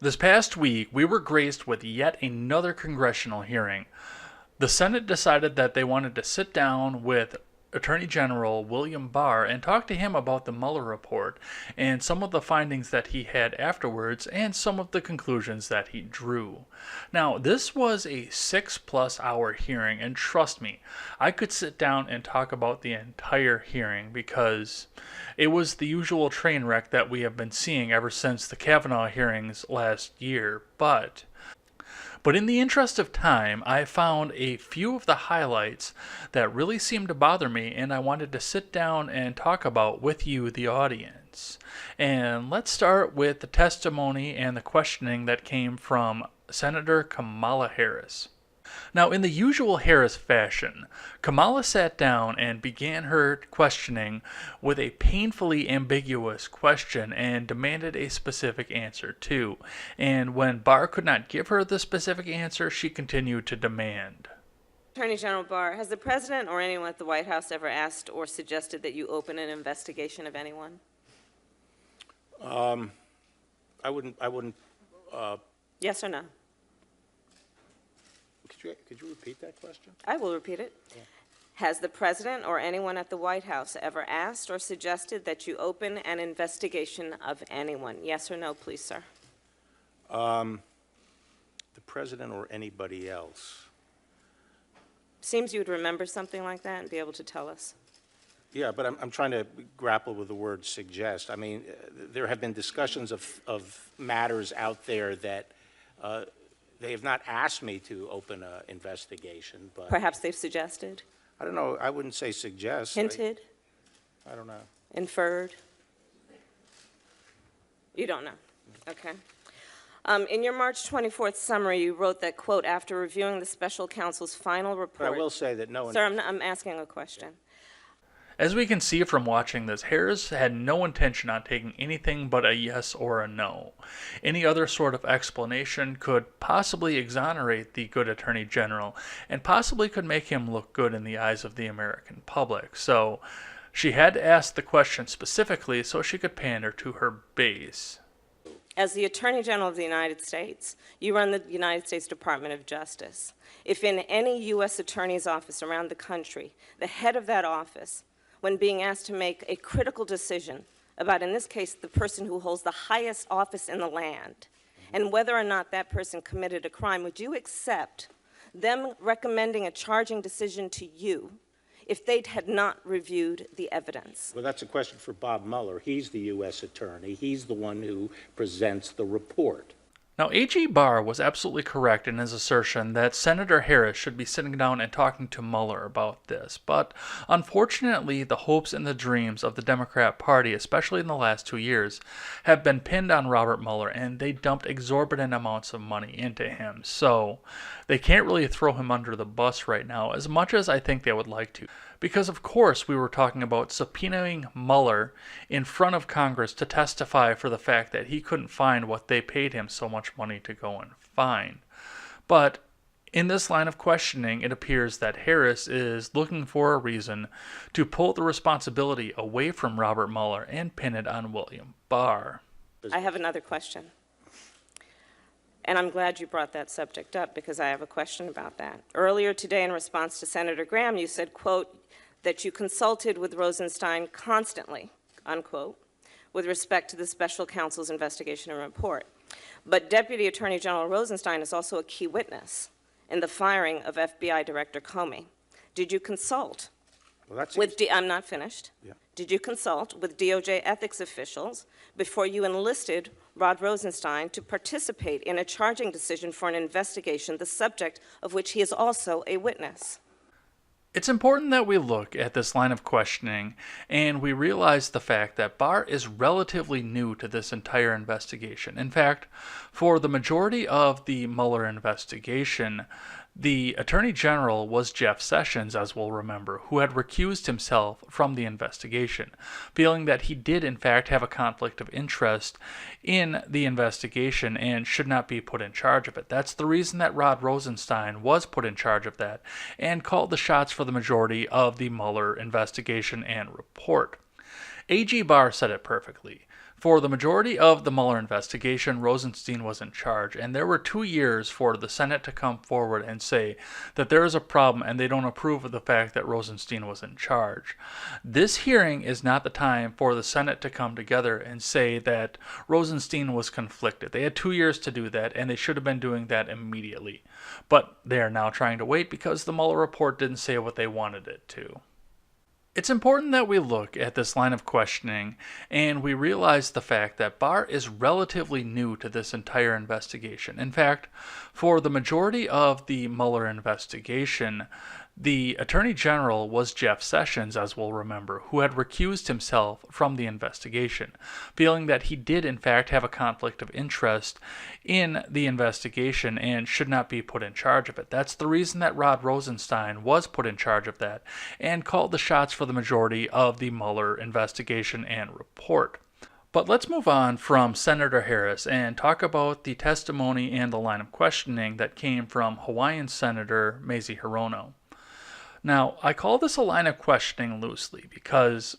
This past week, we were graced with yet another congressional hearing. The Senate decided that they wanted to sit down with Attorney General William Barr and talk to him about the Mueller report and some of the findings that he had afterwards and some of the conclusions that he drew. Now, this was a 6+ hour hearing, and trust me, I could sit down and talk about the entire hearing because it was the usual train wreck that we have been seeing ever since the Kavanaugh hearings last year, but in the interest of time, I found a few of the highlights that really seemed to bother me, and I wanted to sit down and talk about with you, the audience. And let's start with the testimony and the questioning that came from Senator Kamala Harris. Now, in the usual Harris fashion, Kamala sat down and began her questioning with a painfully ambiguous question and demanded a specific answer too. And when Barr could not give her the specific answer, she continued to demand. Attorney General Barr, has the President or anyone at the White House ever asked or suggested that you open an investigation of anyone? I wouldn't. Yes or no? Could you repeat that question? I will repeat it. Yeah. Has the President or anyone at the White House ever asked or suggested that you open an investigation of anyone? Yes or no, please, sir? The President or anybody else? Seems you would remember something like that and be able to tell us. Yeah, but I'm trying to grapple with the word suggest. I mean, there have been discussions of matters out there that they have not asked me to open an investigation, but Perhaps they've suggested, I don't know. I wouldn't say suggest. hinted, I don't know. inferred? You don't know? Okay. In your March 24th summary, you wrote that, quote, after reviewing the special counsel's final report. But I will say that no one. Sir, I'm asking a question. As we can see from watching this, Harris had no intention on taking anything but a yes or a no. Any other sort of explanation could possibly exonerate the good Attorney General and possibly could make him look good in the eyes of the American public. So she had to ask the question specifically so she could pander to her base. As the Attorney General of the United States, you run the United States Department of Justice. If in any U.S. Attorney's office around the country, the head of that office, when being asked to make a critical decision about, in this case, the person who holds the highest office in the land, and whether or not that person committed a crime, would you accept them recommending a charging decision to you if they had not reviewed the evidence? Well, that's a question for Bob Mueller. He's the U.S. Attorney. He's the one who presents the report. Now, A.G. Barr was absolutely correct in his assertion that Senator Harris should be sitting down and talking to Mueller about this, but unfortunately, the hopes and the dreams of the Democrat Party, especially in the last 2 years, have been pinned on Robert Mueller, and they dumped exorbitant amounts of money into him, so they can't really throw him under the bus right now, as much as I think they would like to. Because, of course, we were talking about subpoenaing Mueller in front of Congress to testify for the fact that he couldn't find what they paid him so much money to go and find. But in this line of questioning, it appears that Harris is looking for a reason to pull the responsibility away from Robert Mueller and pin it on William Barr. I have another question. And I'm glad you brought that subject up because I have a question about that. Earlier today, in response to Senator Graham, you said, quote, that you consulted with Rosenstein constantly, unquote, with respect to the special counsel's investigation and report. But Deputy Attorney General Rosenstein is also a key witness in the firing of FBI Director Comey. Did you consult I'm not finished. Yeah. Did you consult with DOJ ethics officials before you enlisted Rod Rosenstein to participate in a charging decision for an investigation, the subject of which he is also a witness? It's important that we look at this line of questioning and we realize the fact that Barr is relatively new to this entire investigation. In fact, for the majority of the Mueller investigation, the Attorney General was Jeff Sessions, as we'll remember, who had recused himself from the investigation, feeling that he did in fact have a conflict of interest in the investigation and should not be put in charge of it. That's the reason that Rod Rosenstein was put in charge of that and called the shots for the majority of the Mueller investigation and report. A.G. Barr said it perfectly. For the majority of the Mueller investigation, Rosenstein was in charge, and there were 2 years for the Senate to come forward and say that there is a problem and they don't approve of the fact that Rosenstein was in charge. This hearing is not the time for the Senate to come together and say that Rosenstein was conflicted. They had 2 years to do that, and they should have been doing that immediately. But they are now trying to wait because the Mueller report didn't say what they wanted it to. It's important that we look at this line of questioning and we realize the fact that Barr is relatively new to this entire investigation. In fact, for the majority of the Mueller investigation, the Attorney General was Jeff Sessions, as we'll remember, who had recused himself from the investigation, feeling that he did in fact have a conflict of interest in the investigation and should not be put in charge of it. That's the reason that Rod Rosenstein was put in charge of that and called the shots for the majority of the Mueller investigation and report. But let's move on from Senator Harris and talk about the testimony and the line of questioning that came from Hawaiian Senator Mazie Hirono. Now, I call this a line of questioning loosely because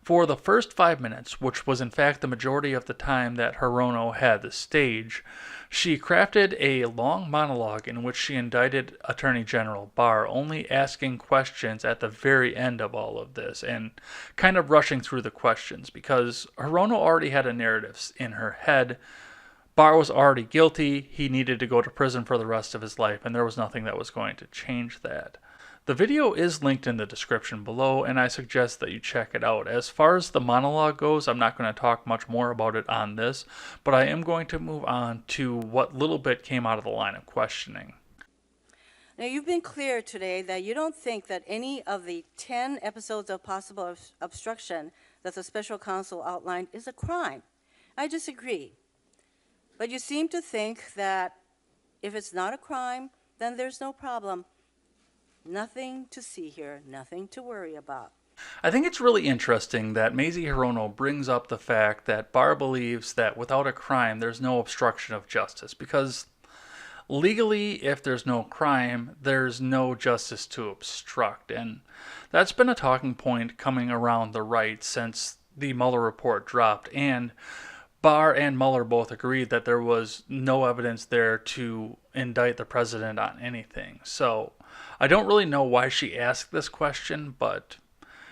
for the first 5 minutes, which was in fact the majority of the time that Hirono had the stage, she crafted a long monologue in which she indicted Attorney General Barr, only asking questions at the very end of all of this and kind of rushing through the questions because Hirono already had a narrative in her head. Barr was already guilty, he needed to go to prison for the rest of his life, and there was nothing that was going to change that. The video is linked in the description below, and I suggest that you check it out. As far as the monologue goes, I'm not going to talk much more about it on this, but I am going to move on to what little bit came out of the line of questioning. Now, you've been clear today that you don't think that any of the 10 episodes of possible obstruction that the special counsel outlined is a crime. I disagree. But you seem to think that if it's not a crime, then there's no problem. Nothing to see here, nothing to worry about. I think it's really interesting that Mazie Hirono brings up the fact that Barr believes that without a crime, there's no obstruction of justice, because legally, if there's no crime, there's no justice to obstruct. And that's been a talking point coming around the right since the Mueller report dropped. And Barr and Mueller both agreed that there was no evidence there to indict the president on anything. So I don't really know why she asked this question, but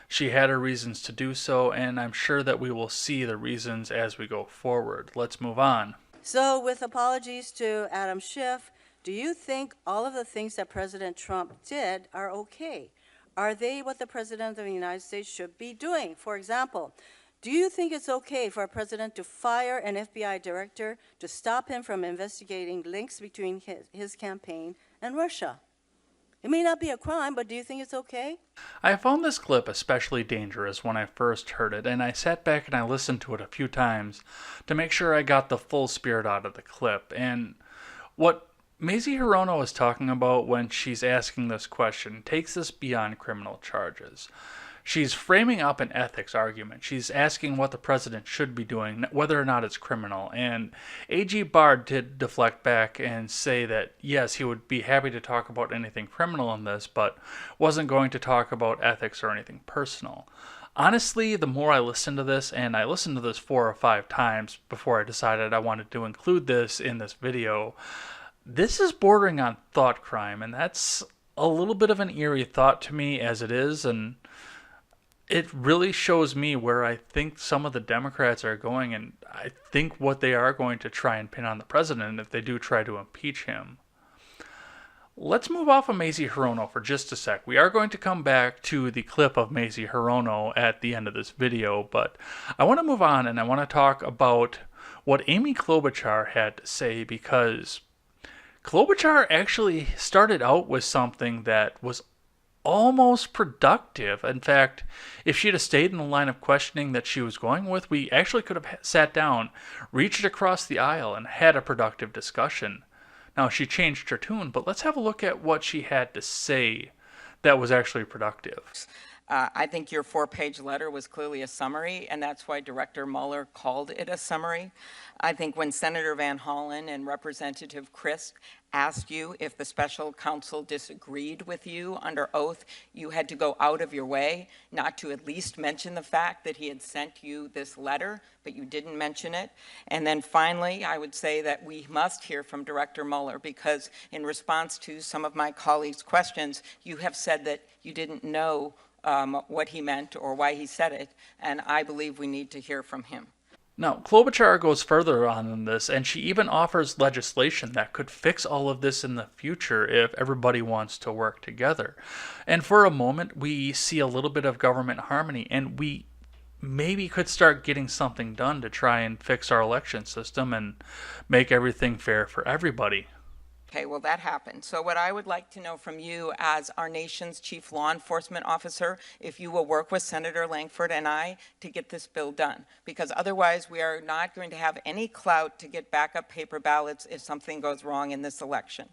she had her reasons to do so, and I'm sure that we will see the reasons as we go forward. Let's move on. So, with apologies to Adam Schiff, do you think all of the things that President Trump did are okay? Are they what the President of the United States should be doing? For example, do you think it's okay for a president to fire an FBI director to stop him from investigating links between his campaign and Russia? It may not be a crime, but do you think it's okay? I found this clip especially dangerous when I first heard it, and I sat back and I listened to it a few times to make sure I got the full spirit out of the clip. And what Mazie Hirono is talking about when she's asking this question takes this beyond criminal charges. She's framing up an ethics argument. She's asking what the president should be doing, whether or not it's criminal. And AG Barr did deflect back and say that, yes, he would be happy to talk about anything criminal in this, but wasn't going to talk about ethics or anything personal. Honestly, the more I listened to this, and I listened to this 4 or 5 times before I decided I wanted to include this in this video, this is bordering on thought crime, and that's a little bit of an eerie thought to me as it is, and it really shows me where I think some of the Democrats are going, and I think what they are going to try and pin on the president if they do try to impeach him. Let's move off of Mazie Hirono for just a sec. We are going to come back to the clip of Mazie Hirono at the end of this video, but I want to move on and I want to talk about what Amy Klobuchar had to say, because Klobuchar actually started out with something that was almost productive. In fact, if she'd have stayed in the line of questioning that she was going with, we actually could have sat down, reached across the aisle, and had a productive discussion. Now, she changed her tune, but let's have a look at what she had to say that was actually productive. I think your 4-page letter was clearly a summary, and that's why Director Mueller called it a summary. I think when Senator Van Hollen and Representative Crisp asked you if the special counsel disagreed with you under oath, you had to go out of your way not to at least mention the fact that he had sent you this letter, but you didn't mention it. And then finally, I would say that we must hear from Director Mueller, because in response to some of my colleagues' questions, you have said that you didn't know what he meant or why he said it, and I believe we need to hear from him. Now, Klobuchar goes further on in this, and she even offers legislation that could fix all of this in the future if everybody wants to work together. And for a moment, we see a little bit of government harmony, and we maybe could start getting something done to try and fix our election system and make everything fair for everybody. Okay, well, that happened. So what I would like to know from you as our nation's chief law enforcement officer, if you will work with Senator Langford and I to get this bill done, because otherwise we are not going to have any clout to get backup paper ballots if something goes wrong in this election.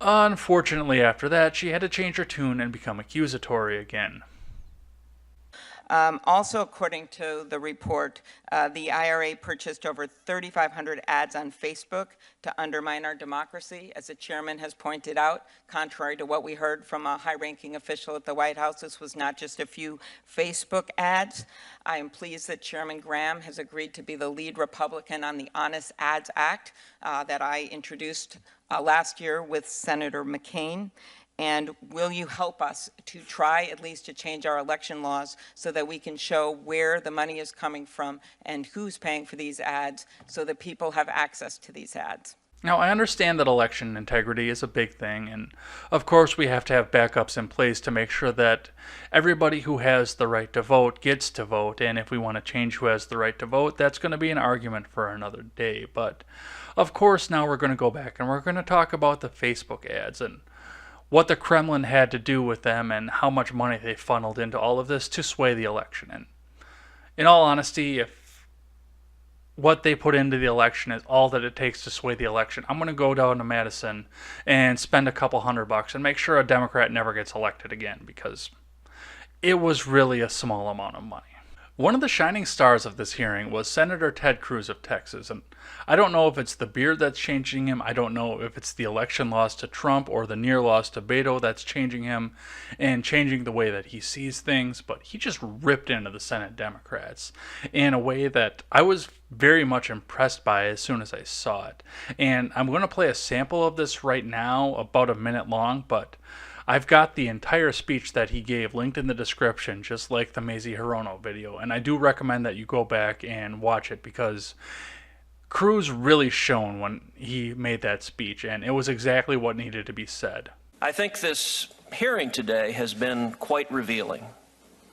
Unfortunately, after that, she had to change her tune and become accusatory again. Also, according to the report, the IRA purchased over 3,500 ads on Facebook to undermine our democracy. As the chairman has pointed out, contrary to what we heard from a high-ranking official at the White House, this was not just a few Facebook ads. I am pleased that Chairman Graham has agreed to be the lead Republican on the Honest Ads Act that I introduced last year with Senator McCain. And will you help us to try at least to change our election laws so that we can show where the money is coming from and who's paying for these ads so that people have access to these ads? Now, I understand that election integrity is a big thing, and of course we have to have backups in place to make sure that everybody who has the right to vote gets to vote, and if we want to change who has the right to vote, that's going to be an argument for another day. But of course, now we're going to go back and we're going to talk about the Facebook ads and what the Kremlin had to do with them and how much money they funneled into all of this to sway the election. And in all honesty, if what they put into the election is all that it takes to sway the election, I'm going to go down to Madison and spend a couple $100 and make sure a Democrat never gets elected again, because it was really a small amount of money. One of the shining stars of this hearing was Senator Ted Cruz of Texas, and I don't know if it's the beard that's changing him, I don't know if it's the election loss to Trump or the near loss to Beto that's changing him and changing the way that he sees things, but he just ripped into the Senate Democrats in a way that I was very much impressed by as soon as I saw it. And I'm going to play a sample of this right now, about a minute long, but I've got the entire speech that he gave linked in the description, just like the Mazie Hirono video, and I do recommend that you go back and watch it, because Cruz really shone when he made that speech, and it was exactly what needed to be said. I think this hearing today has been quite revealing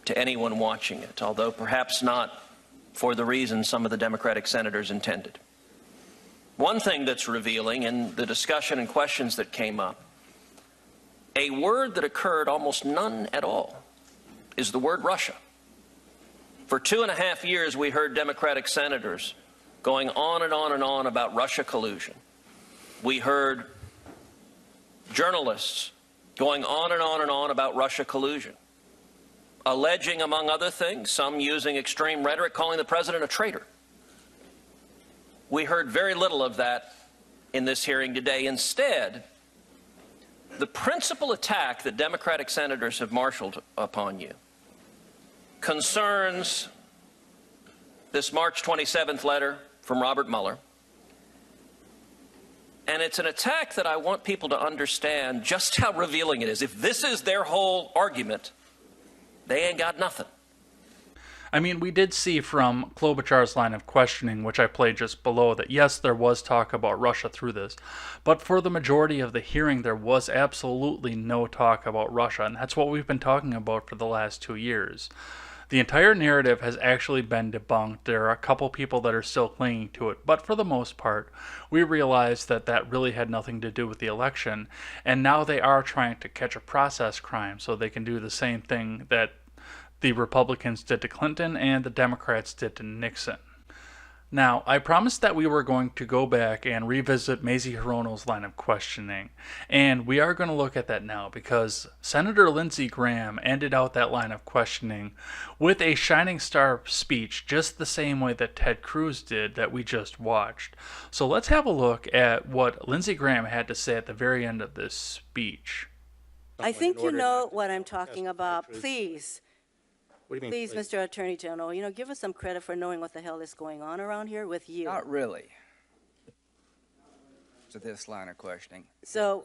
to anyone watching it, although perhaps not for the reason some of the Democratic senators intended. One thing that's revealing in the discussion and questions that came up, a word that occurred almost none at all, is the word Russia. For 2.5 years, we heard Democratic senators going on and on and on about Russia collusion. We heard journalists going on and on and on about Russia collusion, alleging, among other things, some using extreme rhetoric, calling the president a traitor. We heard very little of that in this hearing today. Instead, the principal attack that Democratic senators have marshaled upon you concerns this March 27th letter from Robert Mueller. And it's an attack that I want people to understand just how revealing it is. If this is their whole argument, they ain't got nothing. I mean, we did see from Klobuchar's line of questioning, which I played just below, that yes, there was talk about Russia through this, but for the majority of the hearing, there was absolutely no talk about Russia, and that's what we've been talking about for the last 2 years. The entire narrative has actually been debunked. There are a couple people that are still clinging to it, but for the most part, we realized that that really had nothing to do with the election, and now they are trying to catch a process crime so they can do the same thing that the Republicans did to Clinton and the Democrats did to Nixon. Now, I promised that we were going to go back and revisit Mazie Hirono's line of questioning, and we are going to look at that now because Senator Lindsey Graham ended out that line of questioning with a shining star speech just the same way that Ted Cruz did that we just watched. So let's have a look at what Lindsey Graham had to say at the very end of this speech. I think you order know not to what I'm talking about. Cruz. Please, What do you mean? please, Mr. Attorney General, give us some credit for knowing what the hell is going on around here with you. Not really. To this line of questioning. So,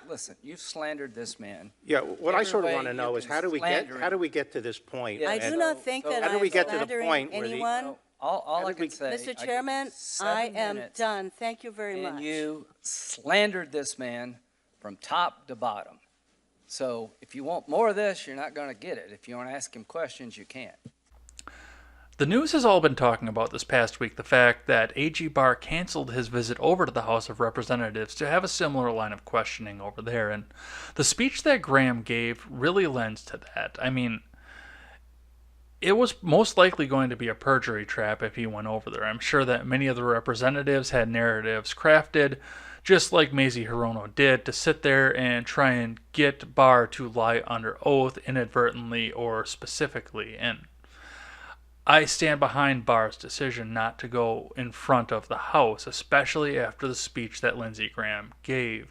Listen, you've slandered this man. Yeah, what I Every sort of way want to you know is can how do we slander get to this point? Yeah, I And do not think that how do I'm we get to the slandering point where the- anyone. All How I did we- can say. I Mr. give Chairman, 7 I am minutes, done. Thank you very much. And you slandered this man from top to bottom. So if you want more of this, you're not going to get it. If you want to ask him questions, you can't. The news has all been talking about this past week the fact that A.G. Barr canceled his visit over to the House of Representatives to have a similar line of questioning over there, and the speech that Graham gave really lends to that. I mean, it was most likely going to be a perjury trap if he went over there. I'm sure that many of the representatives had narratives crafted, just like Mazie Hirono did, to sit there and try and get Barr to lie under oath inadvertently or specifically. And I stand behind Barr's decision not to go in front of the House, especially after the speech that Lindsey Graham gave.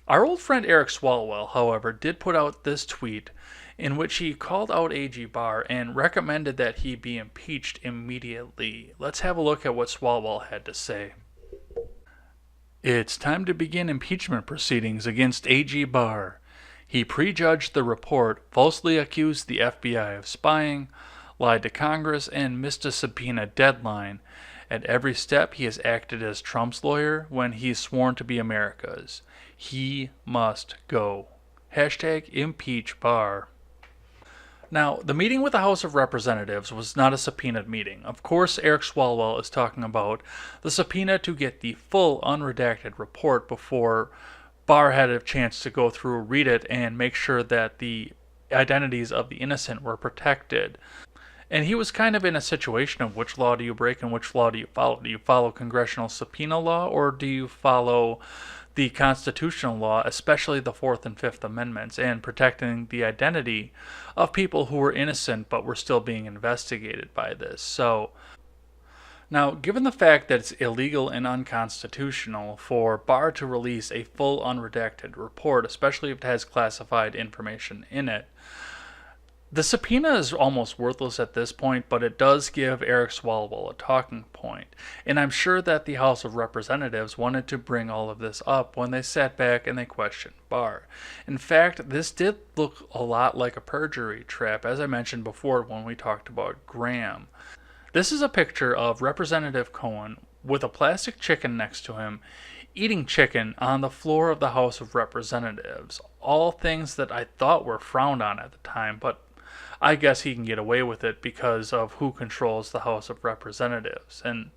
Our old friend Eric Swalwell, however, did put out this tweet in which he called out A.G. Barr and recommended that he be impeached immediately. Let's have a look at what Swalwell had to say. It's time to begin impeachment proceedings against A.G. Barr. He prejudged the report, falsely accused the FBI of spying, lied to Congress, and missed a subpoena deadline. At every step, he has acted as Trump's lawyer when he's sworn to be America's. He must go. Hashtag impeach Barr. Now, the meeting with the House of Representatives was not a subpoenaed meeting. Of course, Eric Swalwell is talking about the subpoena to get the full unredacted report before Barr had a chance to go through, read it, and make sure that the identities of the innocent were protected. And he was kind of in a situation of which law do you break and which law do you follow? Do you follow congressional subpoena law or do you follow the constitutional law, especially the Fourth and Fifth Amendments, and protecting the identity of people who were innocent but were still being investigated by this? So, now, given the fact that it's illegal and unconstitutional for Barr to release a full unredacted report, especially if it has classified information in it, the subpoena is almost worthless at this point, but it does give Eric Swalwell a talking point. And I'm sure that the House of Representatives wanted to bring all of this up when they sat back and they questioned Barr. In fact, this did look a lot like a perjury trap, as I mentioned before when we talked about Graham. This is a picture of Representative Cohen with a plastic chicken next to him, eating chicken on the floor of the House of Representatives. All things that I thought were frowned on at the time, but I guess he can get away with it because of who controls the House of Representatives. And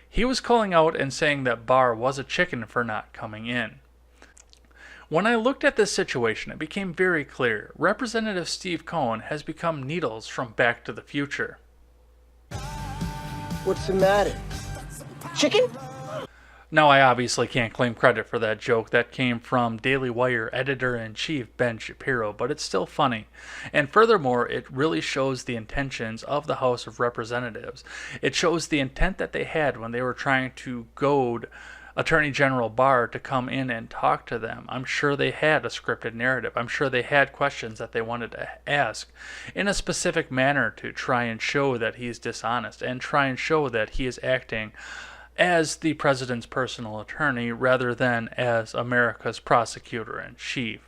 he was calling out and saying that Barr was a chicken for not coming in. When I looked at this situation, it became very clear. Representative Steve Cohen has become Needles from Back to the Future. What's the matter? Chicken? Now, I obviously can't claim credit for that joke. That came from Daily Wire editor-in-chief Ben Shapiro, but it's still funny. And furthermore, it really shows the intentions of the House of Representatives. It shows the intent that they had when they were trying to goad Attorney General Barr to come in and talk to them. I'm sure they had a scripted narrative. I'm sure they had questions that they wanted to ask in a specific manner to try and show that he's dishonest and try and show that he is acting as the president's personal attorney rather than as America's prosecutor-in-chief.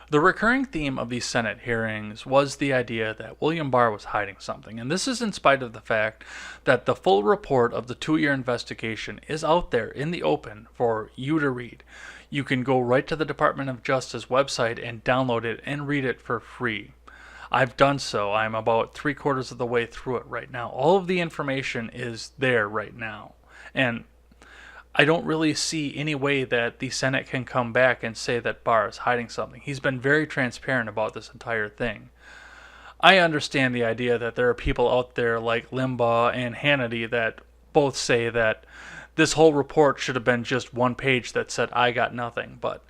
The recurring theme of these Senate hearings was the idea that William Barr was hiding something, and this is in spite of the fact that the full report of the 2-year investigation is out there in the open for you to read. You can go right to the Department of Justice website and download it and read it for free. I've done so. I'm about 3/4 of the way through it right now. All of the information is there right now. And I don't really see any way that the Senate can come back and say that Barr is hiding something. He's been very transparent about this entire thing. I understand the idea that there are people out there like Limbaugh and Hannity that both say that this whole report should have been just one page that said, I got nothing. But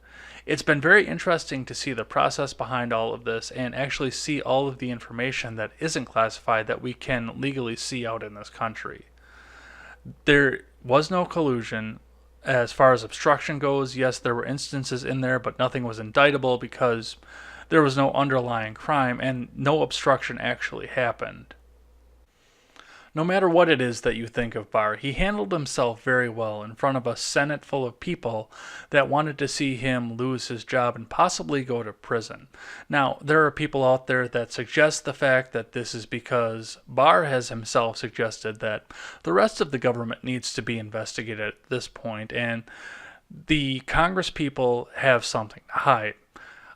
it's been very interesting to see the process behind all of this and actually see all of the information that isn't classified that we can legally see out in this country. There was no collusion. As far as obstruction goes, yes, there were instances in there, but nothing was indictable because there was no underlying crime and no obstruction actually happened. No matter what it is that you think of Barr, he handled himself very well in front of a Senate full of people that wanted to see him lose his job and possibly go to prison. Now, there are people out there that suggest the fact that this is because Barr has himself suggested that the rest of the government needs to be investigated at this point, and the Congress people have something to hide.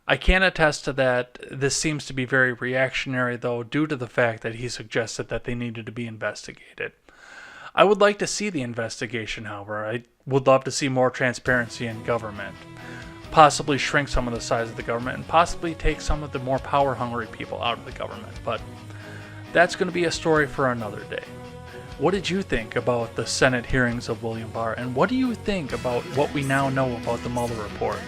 I can attest to that. This seems to be very reactionary, though, due to the fact that he suggested that they needed to be investigated. I would like to see the investigation, however. I would love to see more transparency in government. Possibly shrink some of the size of the government and possibly take some of the more power-hungry people out of the government. But that's going to be a story for another day. What did you think about the Senate hearings of William Barr? And what do you think about what we now know about the Mueller report?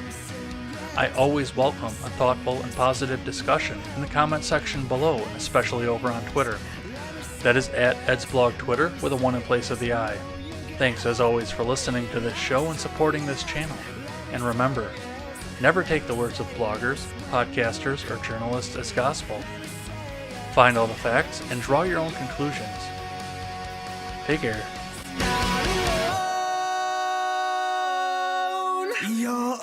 I always welcome a thoughtful and positive discussion in the comment section below, especially over on Twitter. That is at Ed's Blog Twitter with a 1 in place of the I. Thanks as always for listening to this show and supporting this channel. And remember, never take the words of bloggers, podcasters, or journalists as gospel. Find all the facts and draw your own conclusions. Take care. You're